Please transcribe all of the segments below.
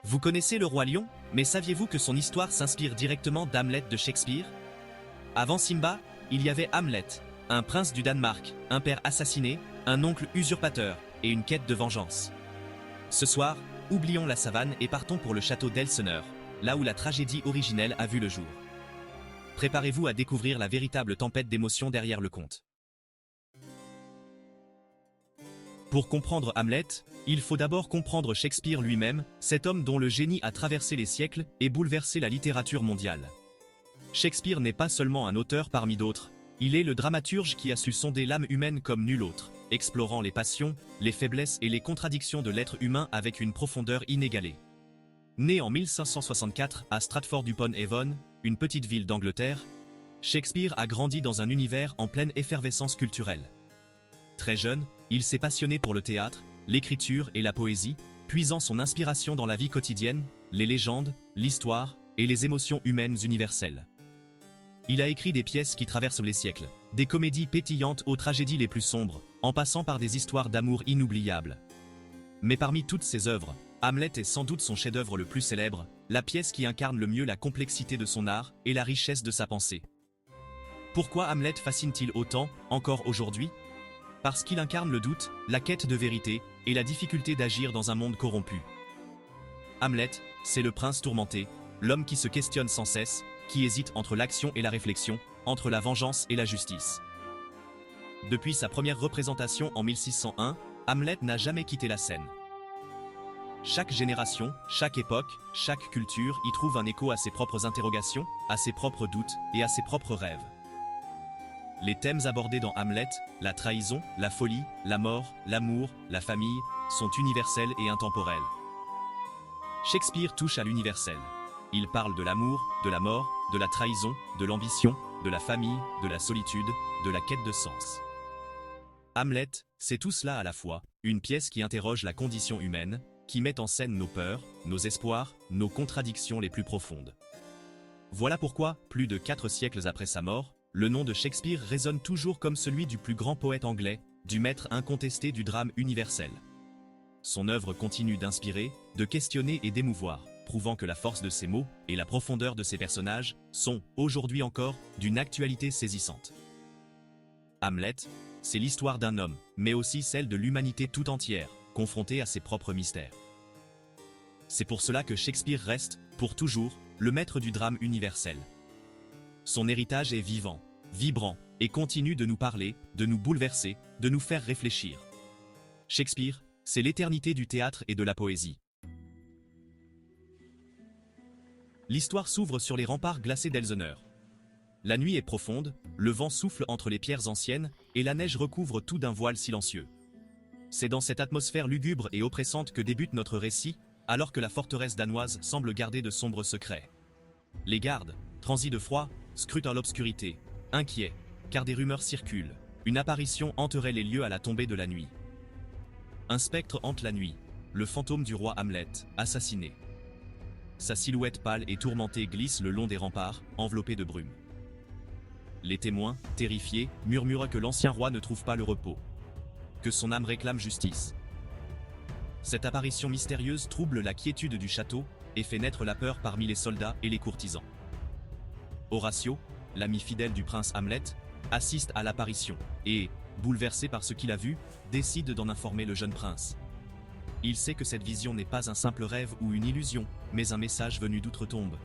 Vous connaissez le roi lion, mais saviez-vous que son histoire s'inspire directement d'Hamlet de Shakespeare? Avant Simba, il y avait Hamlet, un prince du Danemark, un père assassiné, un oncle usurpateur, et une quête de vengeance. Ce soir, oublions la savane et partons pour le château d'Elseneur, là où la tragédie originelle a vu le jour. Préparez-vous à découvrir la véritable tempête d'émotions derrière le conte. Pour comprendre Hamlet, il faut d'abord comprendre Shakespeare lui-même, cet homme dont le génie a traversé les siècles et bouleversé la littérature mondiale. Shakespeare n'est pas seulement un auteur parmi d'autres, il est le dramaturge qui a su sonder l'âme humaine comme nul autre, explorant les passions, les faiblesses et les contradictions de l'être humain avec une profondeur inégalée. Né en 1564 à Stratford-upon-Avon, une petite ville d'Angleterre, Shakespeare a grandi dans un univers en pleine effervescence culturelle. Très jeune, il s'est passionné pour le théâtre, l'écriture et la poésie, puisant son inspiration dans la vie quotidienne, les légendes, l'histoire et les émotions humaines universelles. Il a écrit des pièces qui traversent les siècles, des comédies pétillantes aux tragédies les plus sombres, en passant par des histoires d'amour inoubliables. Mais parmi toutes ses œuvres, Hamlet est sans doute son chef-d'œuvre le plus célèbre, la pièce qui incarne le mieux la complexité de son art et la richesse de sa pensée. Pourquoi Hamlet fascine-t-il autant, encore aujourd'hui? Parce qu'il incarne le doute, la quête de vérité et la difficulté d'agir dans un monde corrompu. Hamlet, c'est le prince tourmenté, l'homme qui se questionne sans cesse, qui hésite entre l'action et la réflexion, entre la vengeance et la justice. Depuis sa première représentation en 1601, Hamlet n'a jamais quitté la scène. Chaque génération, chaque époque, chaque culture y trouve un écho à ses propres interrogations, à ses propres doutes et à ses propres rêves. Les thèmes abordés dans Hamlet, la trahison, la folie, la mort, l'amour, la famille, sont universels et intemporels. Shakespeare touche à l'universel. Il parle de l'amour, de la mort, de la trahison, de l'ambition, de la famille, de la solitude, de la quête de sens. Hamlet, c'est tout cela à la fois, une pièce qui interroge la condition humaine, qui met en scène nos peurs, nos espoirs, nos contradictions les plus profondes. Voilà pourquoi, plus de 4 siècles après sa mort, le nom de Shakespeare résonne toujours comme celui du plus grand poète anglais, du maître incontesté du drame universel. Son œuvre continue d'inspirer, de questionner et d'émouvoir, prouvant que la force de ses mots et la profondeur de ses personnages sont, aujourd'hui encore, d'une actualité saisissante. Hamlet, c'est l'histoire d'un homme, mais aussi celle de l'humanité tout entière, confrontée à ses propres mystères. C'est pour cela que Shakespeare reste, pour toujours, le maître du drame universel. Son héritage est vivant, vibrant, et continue de nous parler, de nous bouleverser, de nous faire réfléchir. Shakespeare, c'est l'éternité du théâtre et de la poésie. L'histoire s'ouvre sur les remparts glacés d'Elseneur. La nuit est profonde, le vent souffle entre les pierres anciennes, et la neige recouvre tout d'un voile silencieux. C'est dans cette atmosphère lugubre et oppressante que débute notre récit, alors que la forteresse danoise semble garder de sombres secrets. Les gardes, transis de froid, scrutent l'obscurité, inquiets, car des rumeurs circulent. Une apparition hanterait les lieux à la tombée de la nuit. Un spectre hante la nuit, le fantôme du roi Hamlet, assassiné. Sa silhouette pâle et tourmentée glisse le long des remparts, enveloppée de brume. Les témoins, terrifiés, murmurent que l'ancien roi ne trouve pas le repos, que son âme réclame justice. Cette apparition mystérieuse trouble la quiétude du château et fait naître la peur parmi les soldats et les courtisans. Horatio, l'ami fidèle du prince Hamlet, assiste à l'apparition et, bouleversé par ce qu'il a vu, décide d'en informer le jeune prince. Il sait que cette vision n'est pas un simple rêve ou une illusion, mais un message venu d'outre-tombe.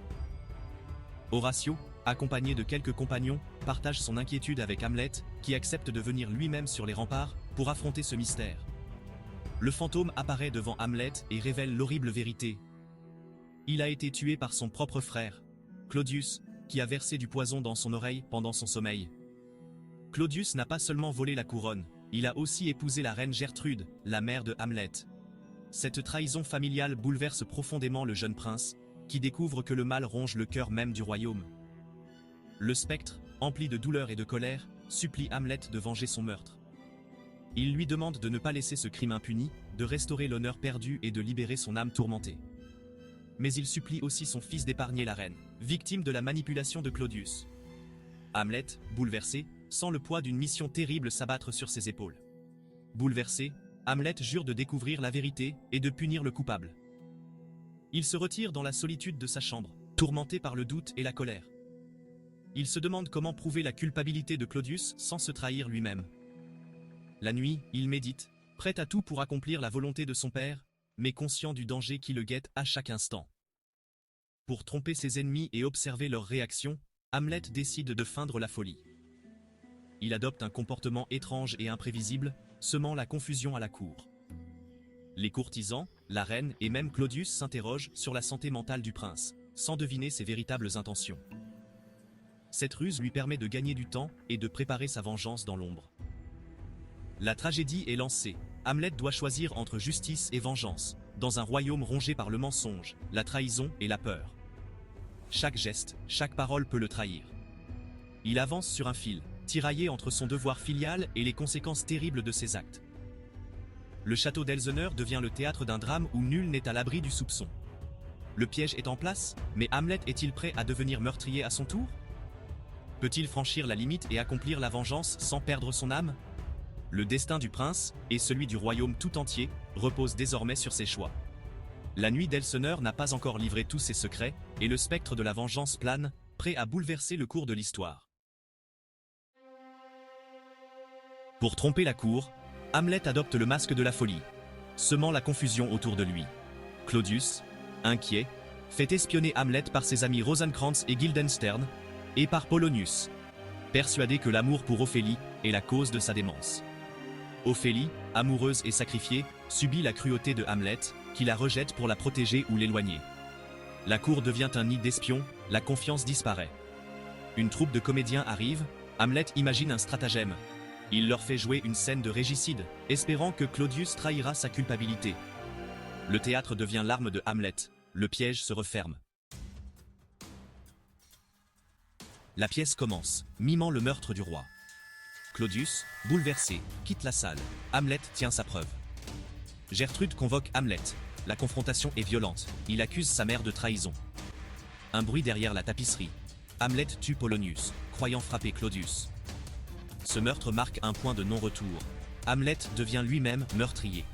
Horatio, accompagné de quelques compagnons, partage son inquiétude avec Hamlet, qui accepte de venir lui-même sur les remparts pour affronter ce mystère. Le fantôme apparaît devant Hamlet et révèle l'horrible vérité. Il a été tué par son propre frère, Claudius, qui a versé du poison dans son oreille pendant son sommeil. Claudius n'a pas seulement volé la couronne, il a aussi épousé la reine Gertrude, la mère de Hamlet. Cette trahison familiale bouleverse profondément le jeune prince, qui découvre que le mal ronge le cœur même du royaume. Le spectre, empli de douleur et de colère, supplie Hamlet de venger son meurtre. Il lui demande de ne pas laisser ce crime impuni, de restaurer l'honneur perdu et de libérer son âme tourmentée. Mais il supplie aussi son fils d'épargner la reine, victime de la manipulation de Claudius. Hamlet, bouleversé, sent le poids d'une mission terrible s'abattre sur ses épaules. Bouleversé, Hamlet jure de découvrir la vérité et de punir le coupable. Il se retire dans la solitude de sa chambre, tourmenté par le doute et la colère. Il se demande comment prouver la culpabilité de Claudius sans se trahir lui-même. La nuit, il médite, prêt à tout pour accomplir la volonté de son père, mais conscient du danger qui le guette à chaque instant. Pour tromper ses ennemis et observer leurs réactions, Hamlet décide de feindre la folie. Il adopte un comportement étrange et imprévisible, semant la confusion à la cour. Les courtisans, la reine et même Claudius s'interrogent sur la santé mentale du prince, sans deviner ses véritables intentions. Cette ruse lui permet de gagner du temps et de préparer sa vengeance dans l'ombre. La tragédie est lancée. Hamlet doit choisir entre justice et vengeance, dans un royaume rongé par le mensonge, la trahison et la peur. Chaque geste, chaque parole peut le trahir. Il avance sur un fil, tiraillé entre son devoir filial et les conséquences terribles de ses actes. Le château d'Elseneur devient le théâtre d'un drame où nul n'est à l'abri du soupçon. Le piège est en place, mais Hamlet est-il prêt à devenir meurtrier à son tour? Peut-il franchir la limite et accomplir la vengeance sans perdre son âme? Le destin du prince, et celui du royaume tout entier, repose désormais sur ses choix. La nuit d'Elseneur n'a pas encore livré tous ses secrets, et le spectre de la vengeance plane, prêt à bouleverser le cours de l'histoire. Pour tromper la cour, Hamlet adopte le masque de la folie, semant la confusion autour de lui. Claudius, inquiet, fait espionner Hamlet par ses amis Rosencrantz et Guildenstern, et par Polonius, persuadé que l'amour pour Ophélie est la cause de sa démence. Ophélie, amoureuse et sacrifiée, subit la cruauté de Hamlet, qui la rejette pour la protéger ou l'éloigner. La cour devient un nid d'espions, la confiance disparaît. Une troupe de comédiens arrive, Hamlet imagine un stratagème. Il leur fait jouer une scène de régicide, espérant que Claudius trahira sa culpabilité. Le théâtre devient l'arme de Hamlet, le piège se referme. La pièce commence, mimant le meurtre du roi. Claudius, bouleversé, quitte la salle. Hamlet tient sa preuve. Gertrude convoque Hamlet. La confrontation est violente. Il accuse sa mère de trahison. Un bruit derrière la tapisserie. Hamlet tue Polonius, croyant frapper Claudius. Ce meurtre marque un point de non-retour. Hamlet devient lui-même meurtrier.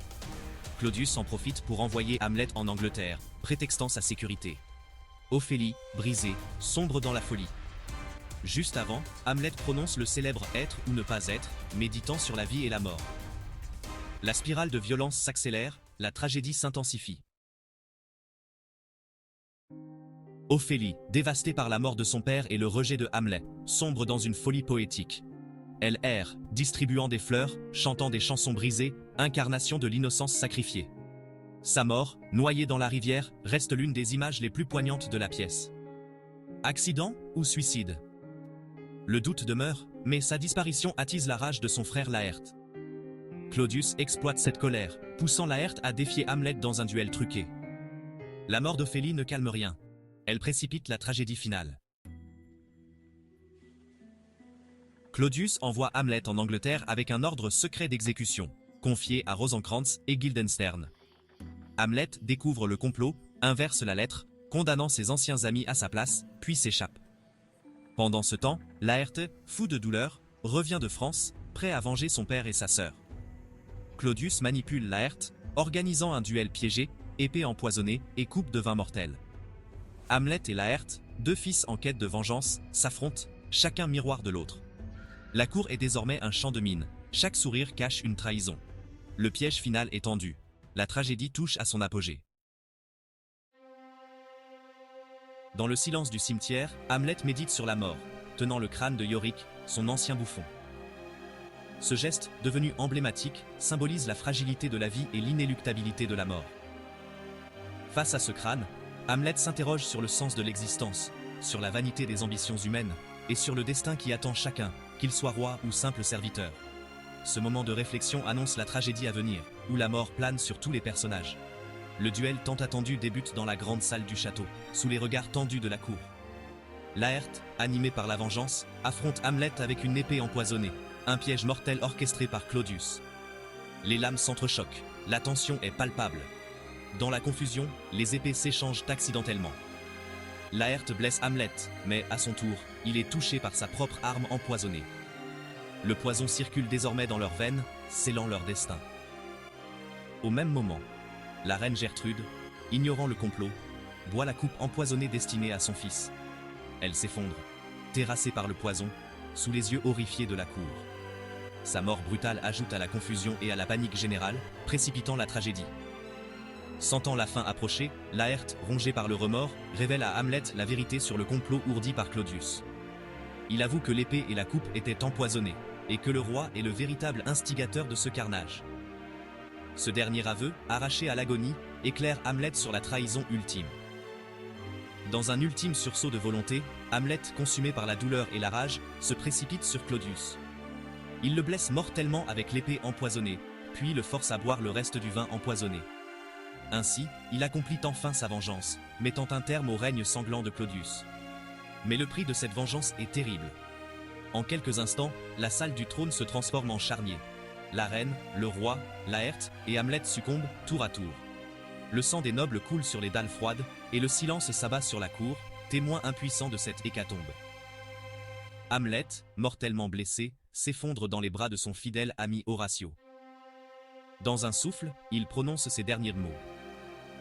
Claudius en profite pour envoyer Hamlet en Angleterre, prétextant sa sécurité. Ophélie, brisée, sombre dans la folie. Juste avant, Hamlet prononce le célèbre « être ou ne pas être », méditant sur la vie et la mort. La spirale de violence s'accélère, la tragédie s'intensifie. Ophélie, dévastée par la mort de son père et le rejet de Hamlet, sombre dans une folie poétique. Elle erre, distribuant des fleurs, chantant des chansons brisées, incarnation de l'innocence sacrifiée. Sa mort, noyée dans la rivière, reste l'une des images les plus poignantes de la pièce. Accident ou suicide? Le doute demeure, mais sa disparition attise la rage de son frère Laërte. Claudius exploite cette colère, poussant Laërte à défier Hamlet dans un duel truqué. La mort d'Ophélie ne calme rien. Elle précipite la tragédie finale. Claudius envoie Hamlet en Angleterre avec un ordre secret d'exécution, confié à Rosencrantz et Guildenstern. Hamlet découvre le complot, inverse la lettre, condamnant ses anciens amis à sa place, puis s'échappe. Pendant ce temps, Laërte, fou de douleur, revient de France, prêt à venger son père et sa sœur. Claudius manipule Laërte, organisant un duel piégé, épée empoisonnée et coupe de vin mortel. Hamlet et Laërte, deux fils en quête de vengeance, s'affrontent, chacun miroir de l'autre. La cour est désormais un champ de mine, chaque sourire cache une trahison. Le piège final est tendu. La tragédie touche à son apogée. Dans le silence du cimetière, Hamlet médite sur la mort, tenant le crâne de Yorick, son ancien bouffon. Ce geste, devenu emblématique, symbolise la fragilité de la vie et l'inéluctabilité de la mort. Face à ce crâne, Hamlet s'interroge sur le sens de l'existence, sur la vanité des ambitions humaines, et sur le destin qui attend chacun, qu'il soit roi ou simple serviteur. Ce moment de réflexion annonce la tragédie à venir, où la mort plane sur tous les personnages. Le duel tant attendu débute dans la grande salle du château, sous les regards tendus de la cour. Laërte, animé par la vengeance, affronte Hamlet avec une épée empoisonnée, un piège mortel orchestré par Claudius. Les lames s'entrechoquent, la tension est palpable. Dans la confusion, les épées s'échangent accidentellement. Laërte blesse Hamlet, mais à son tour, il est touché par sa propre arme empoisonnée. Le poison circule désormais dans leurs veines, scellant leur destin. Au même moment, la reine Gertrude, ignorant le complot, boit la coupe empoisonnée destinée à son fils. Elle s'effondre, terrassée par le poison, sous les yeux horrifiés de la cour. Sa mort brutale ajoute à la confusion et à la panique générale, précipitant la tragédie. Sentant la fin approcher, Laërte, rongé par le remords, révèle à Hamlet la vérité sur le complot ourdi par Claudius. Il avoue que l'épée et la coupe étaient empoisonnées, et que le roi est le véritable instigateur de ce carnage. Ce dernier aveu, arraché à l'agonie, éclaire Hamlet sur la trahison ultime. Dans un ultime sursaut de volonté, Hamlet, consumé par la douleur et la rage, se précipite sur Claudius. Il le blesse mortellement avec l'épée empoisonnée, puis le force à boire le reste du vin empoisonné. Ainsi, il accomplit enfin sa vengeance, mettant un terme au règne sanglant de Claudius. Mais le prix de cette vengeance est terrible. En quelques instants, la salle du trône se transforme en charnier. La reine, le roi, Laërte et Hamlet succombent tour à tour. Le sang des nobles coule sur les dalles froides, et le silence s'abat sur la cour, témoin impuissant de cette hécatombe. Hamlet, mortellement blessé, s'effondre dans les bras de son fidèle ami Horatio. Dans un souffle, il prononce ces derniers mots.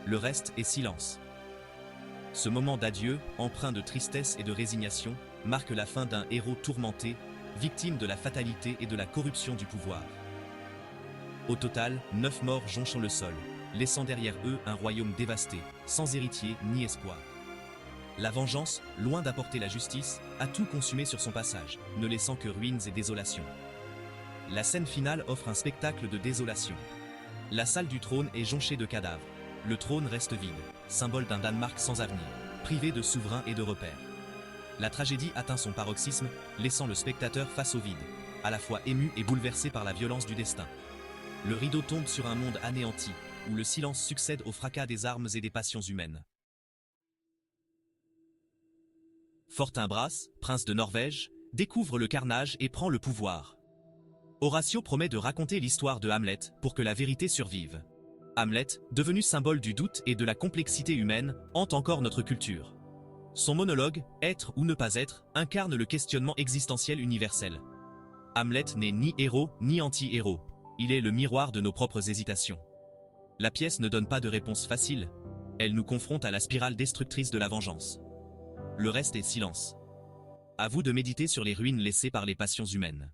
Le reste est silence. Ce moment d'adieu, empreint de tristesse et de résignation, marque la fin d'un héros tourmenté, victime de la fatalité et de la corruption du pouvoir. Au total, 9 morts jonchent le sol, laissant derrière eux un royaume dévasté, sans héritier ni espoir. La vengeance, loin d'apporter la justice, a tout consumé sur son passage, ne laissant que ruines et désolation. La scène finale offre un spectacle de désolation. La salle du trône est jonchée de cadavres. Le trône reste vide, symbole d'un Danemark sans avenir, privé de souverain et de repères. La tragédie atteint son paroxysme, laissant le spectateur face au vide, à la fois ému et bouleversé par la violence du destin. Le rideau tombe sur un monde anéanti, où le silence succède au fracas des armes et des passions humaines. Fortinbras, prince de Norvège, découvre le carnage et prend le pouvoir. Horatio promet de raconter l'histoire de Hamlet pour que la vérité survive. Hamlet, devenu symbole du doute et de la complexité humaine, hante encore notre culture. Son monologue, Être ou ne pas être, incarne le questionnement existentiel universel. Hamlet n'est ni héros ni anti-héros. Il est le miroir de nos propres hésitations. La pièce ne donne pas de réponse facile. Elle nous confronte à la spirale destructrice de la vengeance. Le reste est silence. À vous de méditer sur les ruines laissées par les passions humaines.